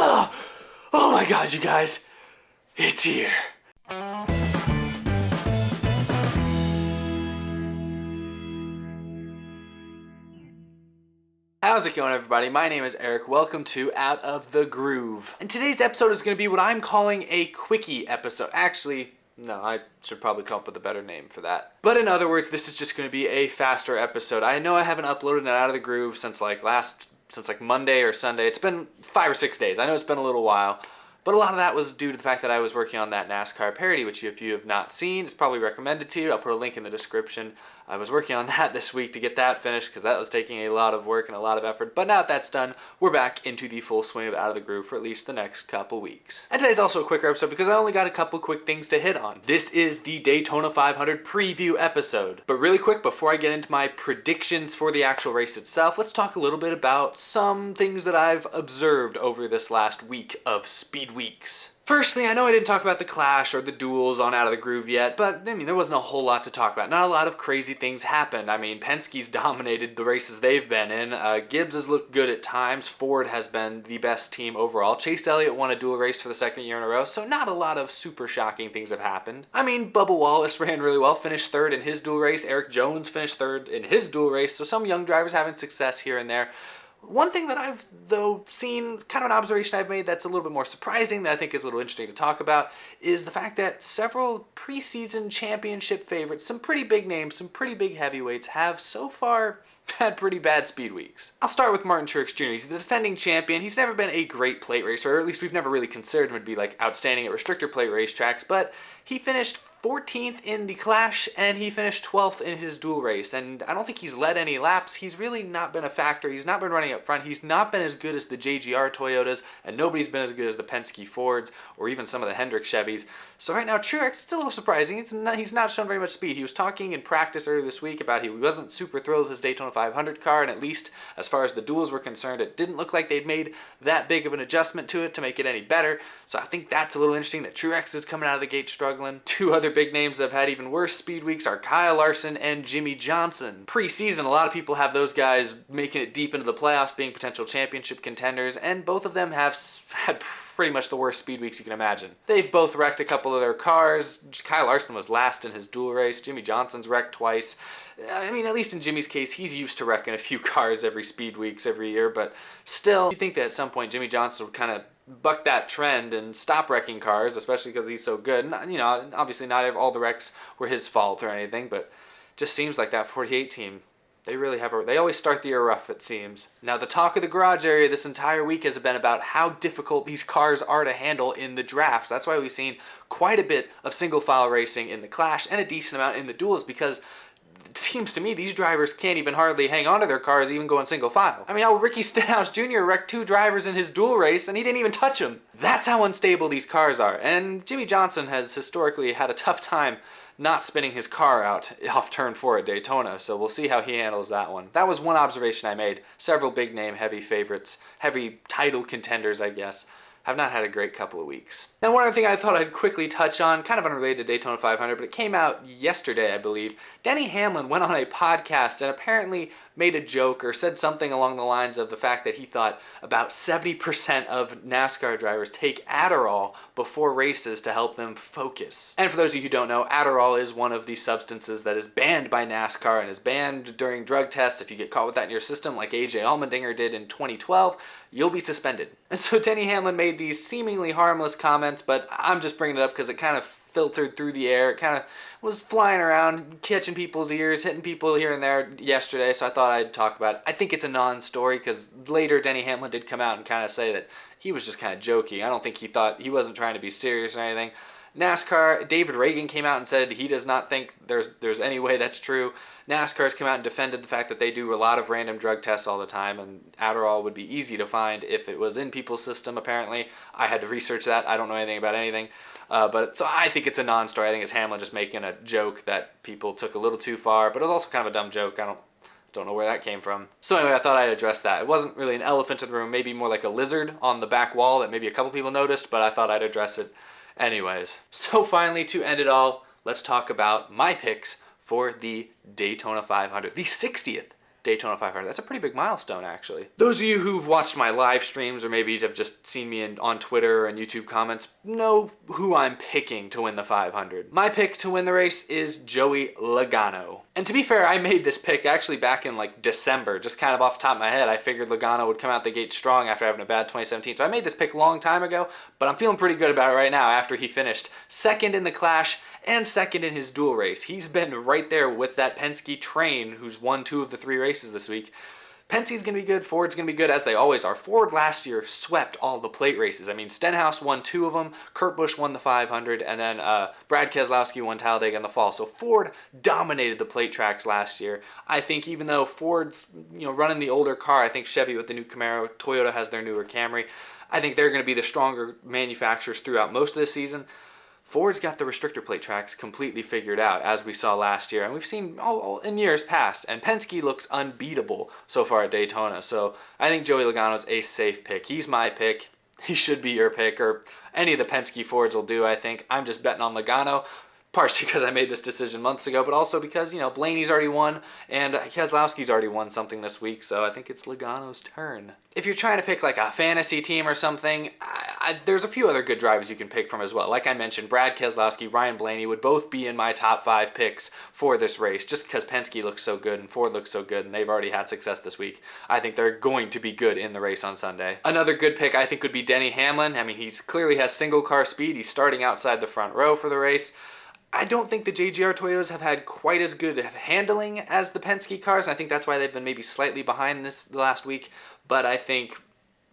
Oh, oh my God, you guys, it's here. How's it going, everybody? My name is Eric. Welcome to Out of the Groove. And today's episode is going to be what I'm calling a quickie episode. Actually, no, I should probably come up with a better name for that. But in other words, this is just going to be a faster episode. I know I haven't uploaded an Out of the Groove since like Monday or Sunday. It's been 5 or 6 days. I know it's been a little while. But a lot of that was due to the fact that I was working on that NASCAR parody, which if you have not seen, it's probably recommended to you. I'll put a link in the description. I was working on that this week to get that finished because that was taking a lot of work and a lot of effort. But now that that's done, we're back into the full swing of Out of the Groove for at least the next couple weeks. And today's also a quicker episode because I only got a couple quick things to hit on. This is the Daytona 500 preview episode. But really quick, before I get into my predictions for the actual race itself, let's talk a little bit about some things that I've observed over this last week of Speedweeks. Firstly, I know I didn't talk about the clash or the duels on Out of the Groove yet, but I mean, there wasn't a whole lot to talk about. Not a lot of crazy things happened. I mean, Penske's dominated the races they've been in. Gibbs has looked good at times. Ford has been the best team overall. Chase Elliott won a dual race for the second year in a row, so not a lot of super shocking things have happened. I mean, Bubba Wallace ran really well, finished third in his dual race. Eric Jones finished third in his dual race, so some young drivers having success here and there. One thing that I've, though, seen, kind of an observation I've made that's a little bit more surprising that I think is a little interesting to talk about, is the fact that several preseason championship favorites, some pretty big names, some pretty big heavyweights, have so far had pretty bad speed weeks. I'll start with Martin Truex Jr. He's the defending champion. He's never been a great plate racer, or at least we've never really considered him to be like outstanding at restrictor plate racetracks, but he finished 14th in the Clash, and he finished 12th in his dual race, and I don't think he's led any laps. He's really not been a factor. He's not been running up front. He's not been as good as the JGR Toyotas, and nobody's been as good as the Penske Fords, or even some of the Hendrick Chevys. So right now, Truex, it's a little surprising. He's not shown very much speed. He was talking in practice earlier this week about he wasn't super thrilled with his Daytona 500 car, and at least as far as the duels were concerned, it didn't look like they'd made that big of an adjustment to it to make it any better. So I think that's a little interesting that Truex is coming out of the gate struggling. Two other big names that have had even worse speed weeks are Kyle Larson and Jimmy Johnson. Pre-season, a lot of people have those guys making it deep into the playoffs, being potential championship contenders, and both of them have had pretty much the worst speed weeks you can imagine. They've both wrecked a couple of their cars. Kyle Larson was last in his dual race. Jimmy Johnson's wrecked twice. I mean, at least in Jimmy's case, he's used to wrecking a few cars every speed weeks every year, but still, you'd think that at some point Jimmy Johnson would kind of buck that trend and stop wrecking cars, especially because he's so good. And, you know, obviously not all the wrecks were his fault or anything, but just seems like that 48 team, they always start the year rough, it seems. Now, the talk of the garage area this entire week has been about how difficult these cars are to handle in the drafts. That's why we've seen quite a bit of single file racing in the Clash and a decent amount in the duels, because it seems to me these drivers can't even hardly hang on to their cars, even going single file. I mean, Ricky Stenhouse Jr. wrecked 2 drivers in his dual race, and he didn't even touch them. That's how unstable these cars are. And Jimmy Johnson has historically had a tough time not spinning his car out off turn 4 at Daytona, so we'll see how he handles that one. That was one observation I made. Several big name, heavy favorites, heavy title contenders, I guess, have not had a great couple of weeks. Now, one other thing I thought I'd quickly touch on, kind of unrelated to Daytona 500, but it came out yesterday, I believe. Denny Hamlin went on a podcast and apparently made a joke or said something along the lines of the fact that he thought about 70% of NASCAR drivers take Adderall before races to help them focus. And for those of you who don't know, Adderall is one of the substances that is banned by NASCAR and is banned during drug tests. If you get caught with that in your system, like AJ Allmendinger did in 2012, you'll be suspended. And so Denny Hamlin made these seemingly harmless comments, but I'm just bringing it up because it kind of filtered through the air. It kind of was flying around, catching people's ears, hitting people here and there yesterday, so I thought I'd talk about it. I think it's a non-story because later Denny Hamlin did come out and kind of say that he was just kind of joking. I don't think he wasn't trying to be serious or anything. NASCAR, David Reagan came out and said he does not think there's any way that's true. NASCAR's come out and defended the fact that they do a lot of random drug tests all the time, and Adderall would be easy to find if it was in people's system, apparently. I had to research that. I don't know anything about anything. So I think it's a non-story. I think it's Hamlin just making a joke that people took a little too far, but it was also kind of a dumb joke. I don't know where that came from. So anyway, I thought I'd address that. It wasn't really an elephant in the room, maybe more like a lizard on the back wall that maybe a couple people noticed, but I thought I'd address it anyways. So finally, to end it all, let's talk about my picks for the Daytona 500, the 60th Daytona 500. That's a pretty big milestone, actually. Those of you who've watched my live streams or maybe have just seen me on Twitter and YouTube comments know who I'm picking to win the 500. My pick to win the race is Joey Logano. And to be fair, I made this pick actually back in like December, just kind of off the top of my head. I figured Logano would come out the gate strong after having a bad 2017. So I made this pick a long time ago, but I'm feeling pretty good about it right now after he finished second in the Clash and second in his dual race. He's been right there with that Penske train, who's won 2 of the 3 races this week. Penske's going to be good, Ford's going to be good, as they always are. Ford last year swept all the plate races. I mean, Stenhouse won 2 of them, Kurt Busch won the 500, and then Brad Keselowski won Talladega in the fall. So Ford dominated the plate tracks last year. I think even though Ford's running the older car, I think Chevy with the new Camaro, Toyota has their newer Camry, I think they're going to be the stronger manufacturers throughout most of the season. Ford's got the restrictor plate tracks completely figured out, as we saw last year, and we've seen all in years past, and Penske looks unbeatable so far at Daytona, so I think Joey Logano's a safe pick. He's my pick. He should be your pick, or any of the Penske Fords will do, I think. I'm just betting on Logano, partially because I made this decision months ago, but also because, Blaney's already won, and Keselowski's already won something this week, so I think it's Logano's turn. If you're trying to pick like a fantasy team or something, there's a few other good drivers you can pick from as well. Like I mentioned, Brad Keselowski, Ryan Blaney would both be in my top 5 picks for this race, just because Penske looks so good and Ford looks so good, and they've already had success this week. I think they're going to be good in the race on Sunday. Another good pick I think would be Denny Hamlin. I mean, he clearly has single car speed. He's starting outside the front row for the race. I don't think the JGR Toyotas have had quite as good handling as the Penske cars, and I think that's why they've been maybe slightly behind the last week. But I think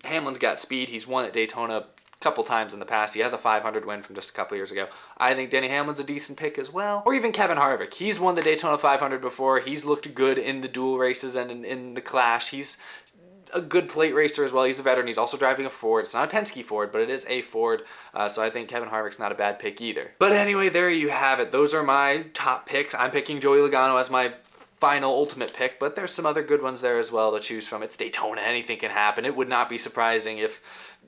Hamlin's got speed. He's won at Daytona a couple times in the past. He has a 500 win from just a couple years ago. I think Denny Hamlin's a decent pick as well. Or even Kevin Harvick. He's won the Daytona 500 before. He's looked good in the dual races and in the Clash. He's a good plate racer as well. He's a veteran. He's also driving a Ford. It's not a Penske Ford, but it is a Ford. So I think Kevin Harvick's not a bad pick either. But anyway, there you have it. Those are my top picks. I'm picking Joey Logano as my final ultimate pick, but there's some other good ones there as well to choose from. It's Daytona. Anything can happen. It would not be surprising if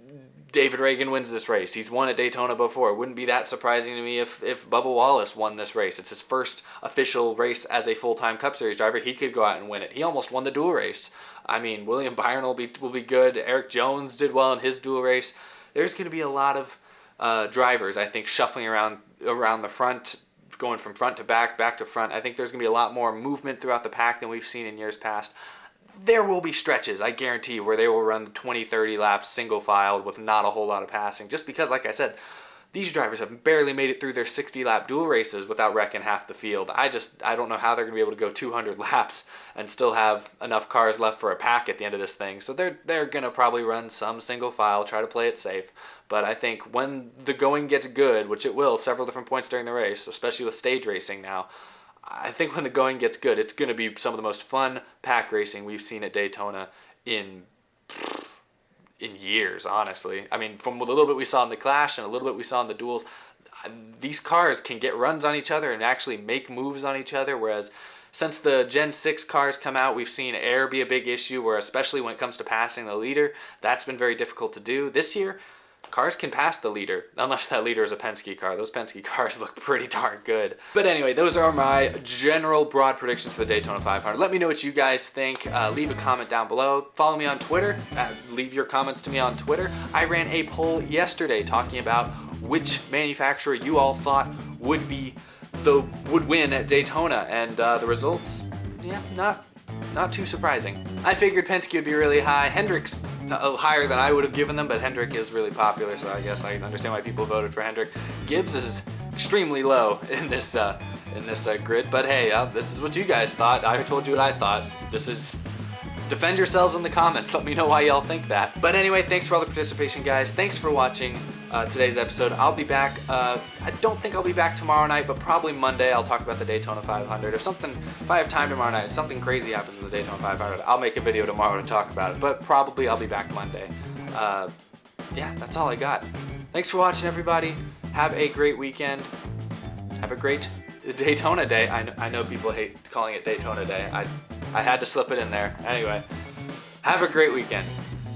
David Reagan wins this race. He's won at Daytona before. It wouldn't be that surprising to me if Bubba Wallace won this race. It's his first official race as a full-time Cup Series driver. He could go out and win it. He almost won the dual race. I mean, William Byron will be good. Eric Jones did well in his dual race. There's going to be a lot of drivers, I think, shuffling around the front, going from front to back to front. I think there's going to be a lot more movement throughout the pack than we've seen in years past. There will be stretches, I guarantee, where they will run 20, 30 laps single file with not a whole lot of passing. Just because, like I said, these drivers have barely made it through their 60-lap dual races without wrecking half the field. I don't know how they're going to be able to go 200 laps and still have enough cars left for a pack at the end of this thing. So they're going to probably run some single file, try to play it safe. But I think when the going gets good, which it will several different points during the race, especially with stage racing now, I think when the going gets good, it's going to be some of the most fun pack racing we've seen at Daytona in years, honestly. I mean, from a little bit we saw in the Clash and a little bit we saw in the duels, these cars can get runs on each other and actually make moves on each other, whereas since the Gen 6 cars come out, we've seen air be a big issue, where especially when it comes to passing the leader, that's been very difficult to do. This year, cars can pass the leader, unless that leader is a Penske car. Those Penske cars look pretty darn good. But anyway, those are my general broad predictions for the Daytona 500. Let me know what you guys think. Leave a comment down below. Follow me on Twitter. Leave your comments to me on Twitter. I ran a poll yesterday talking about which manufacturer you all thought would win at Daytona, and the results, yeah, not too surprising. I figured Penske would be really high. Hendrick's higher than I would have given them, but Hendrick is really popular, so I guess I understand why people voted for Hendrick. Gibbs is extremely low in this grid, but hey, this is what you guys thought. I told you what I thought. Defend yourselves in the comments. Let me know why y'all think that. But anyway, thanks for all the participation, guys. Thanks for watching today's episode. I'll be back. I don't think I'll be back tomorrow night, but probably Monday. I'll talk about the Daytona 500. If I have time tomorrow night, if something crazy happens in the Daytona 500, I'll make a video tomorrow to talk about it. But probably I'll be back Monday. Yeah, that's all I got. Thanks for watching, everybody. Have a great weekend. Have a great Daytona Day. I know people hate calling it Daytona Day. I had to slip it in there. Anyway, have a great weekend.